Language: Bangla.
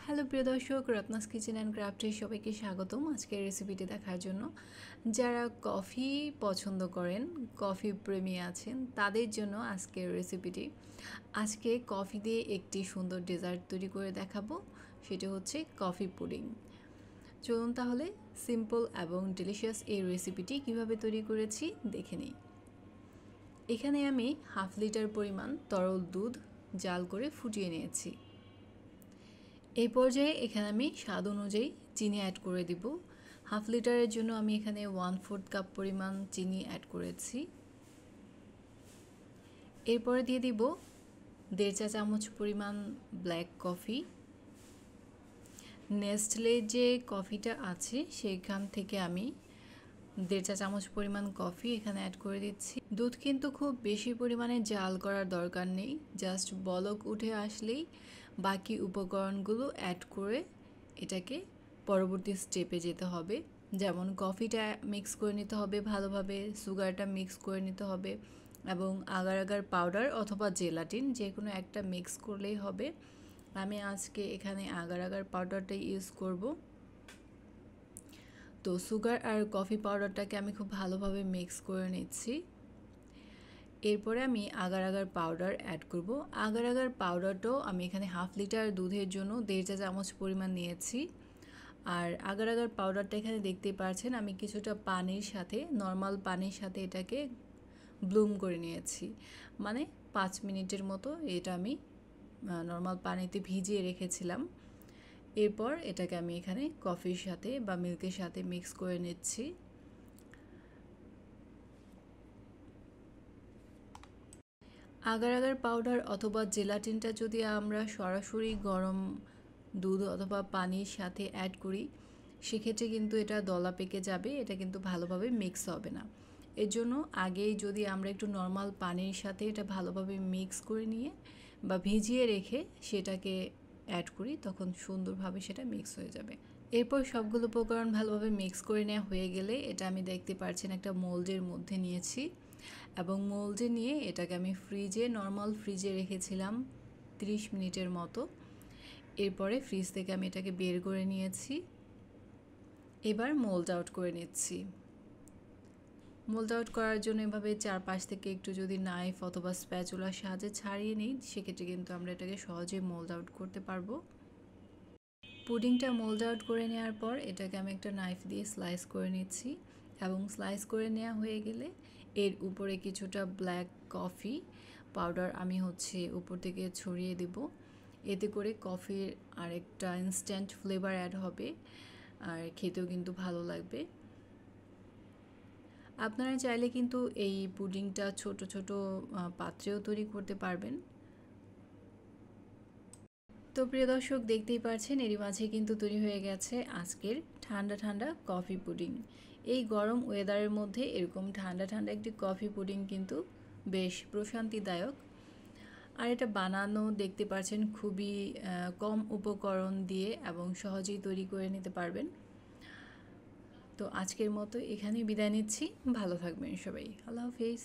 হ্যালো প্রিয় দর্শক, রত্নাস কিচেন অ্যান্ড ক্রাফটে সবাইকে স্বাগতম আজকের রেসিপিটি দেখার জন্য। যারা কফি পছন্দ করেন, কফি প্রেমী আছেন, তাদের জন্য আজকের রেসিপিটি। আজকে কফি দিয়ে একটি সুন্দর ডেজার্ট তৈরি করে দেখাবো, সেটা হচ্ছে কফি পুডিং। চলুন তাহলে সিম্পল এবং ডিলিশিয়াস এই রেসিপিটি কিভাবে তৈরি করেছি দেখে নিই। এখানে আমি 1/2 লিটার পরিমাণ তরল দুধ জাল করে ফুটিয়ে নিয়েছি। এই পর্যায়ে এখানে আমি স্বাদ অনুযায়ী চিনি অ্যাড করে দিব। 1/2 লিটারের জন্য আমি এখানে 1/4 কাপ পরিমাণ চিনি অ্যাড করেছি। এরপরে দিয়ে দিব 1.5 চা চামচ পরিমাণ ব্ল্যাক কফি। নেস্টলে যে কফিটা আছে সেইখান থেকে আমি 1.5 চা চামচ পরিমাণ কফি এখানে অ্যাড করে দিচ্ছি। দুধ কিন্তু খুব বেশি পরিমাণে জাল করার দরকার নেই, জাস্ট বলক উঠে আসলেই বাকি উপকরণগুলো অ্যাড করে এটাকে পরবর্তী স্টেপে যেতে হবে। যেমন কফিটা মিক্স করে নিতে হবে ভালোভাবে, সুগারটা মিক্স করে নিতে হবে এবং আগার আগার পাউডার অথবা জেলাটিন যে কোনো একটা মিক্স করলেই হবে। আমি আজকে এখানে আগার আগার পাউডারটাই ইউজ করব। তো সুগার আর কফি পাউডারটাকে আমি খুব ভালোভাবে মিক্স করে নিচ্ছি। এরপরে আমি আগার আগার পাউডার অ্যাড করব। আগার আগার পাউডারটাও আমি এখানে 1/2 লিটার দুধের জন্য 1.5 চা চামচ পরিমাণ নিয়েছি। আর আগার আগার পাউডারটা এখানে দেখতেই পাচ্ছেন আমি কিছুটা পানির সাথে, নর্মাল পানির সাথে এটাকে ব্লুম করে নিয়েছি। মানে 5 মিনিটের মতো এটা আমি নর্মাল পানিতে ভিজিয়ে রেখেছিলাম। এরপর এটাকে আমি এখানে কফির সাথে বা মিল্কের সাথে মিক্স করে নিচ্ছি। আগার আগার পাউডার অথবা জেলাটিনটা যদি আমরা সরাসরি গরম দুধ অথবা পানির সাথে অ্যাড করি সেক্ষেত্রে কিন্তু এটা দলা পেকে যাবে, এটা কিন্তু ভালোভাবে মিক্স হবে না। এর জন্য আগেই যদি আমরা একটু নর্মাল পানির সাথে এটা ভালোভাবে মিক্স করে নিয়ে বা ভিজিয়ে রেখে সেটাকে অ্যাড করি তখন সুন্দরভাবে সেটা মিক্স হয়ে যাবে। এরপর সবগুলো উপকরণ ভালোভাবে মিক্স করে নেওয়া হয়ে গেলে এটা আমি দেখতে পাচ্ছেন একটা মোল্ডের মধ্যে নিয়েছি এবং মোল্ডে নিয়ে এটাকে আমি নর্মাল ফ্রিজে রেখেছিলাম 30 মিনিটের মতো। এরপরে ফ্রিজ থেকে আমি এটাকে বের করে নিয়েছি। এবার মোল্ড আউট করে নিচ্ছি। মোল্ড আউট করার জন্য এভাবে চারপাশ থেকে একটু যদি নাইফ অথবা স্প্যাচুলার সাহায্যে ছাড়িয়ে নিই সেক্ষেত্রে কিন্তু আমরা এটাকে সহজেই মোল্ড আউট করতে পারবো। পুডিংটা মোল্ড আউট করে নেওয়ার পর এটাকে আমি একটা নাইফ দিয়ে স্লাইস করে নিচ্ছি এবং স্লাইস করে নেওয়া হয়ে গেলে এর উপরে কিছুটা ব্ল্যাক কফি পাউডার আমি উপর থেকে ছড়িয়ে দেব। এতে করে কফির আরেকটা ইনস্ট্যান্ট ফ্লেভার অ্যাড হবে আর খেতেও কিন্তু ভালো লাগবে। আপনারা চাইলে কিন্তু এই পুডিংটা ছোট ছোট পাত্রেও তৈরি করতে পারবেন। তো প্রিয় দর্শক দেখতেই পাচ্ছেন এরই মাঝে কিন্তু তৈরি হয়ে গেছে আজকের ঠান্ডা ঠান্ডা কফি পুডিং। এই গরম ওয়েদারের মধ্যে এরকম ঠান্ডা ঠান্ডা একটি কফি পুডিং কিন্তু বেশ প্রশান্তিদায়ক। আর এটা বানানো দেখতে পাচ্ছেন খুবই কম উপকরণ দিয়ে এবং সহজেই তৈরি করে নিতে পারবেন। তো আজকের মতো এখানেই বিদায় নিচ্ছি। ভালো থাকবেন সবাই। আল্লাহ হাফিজ।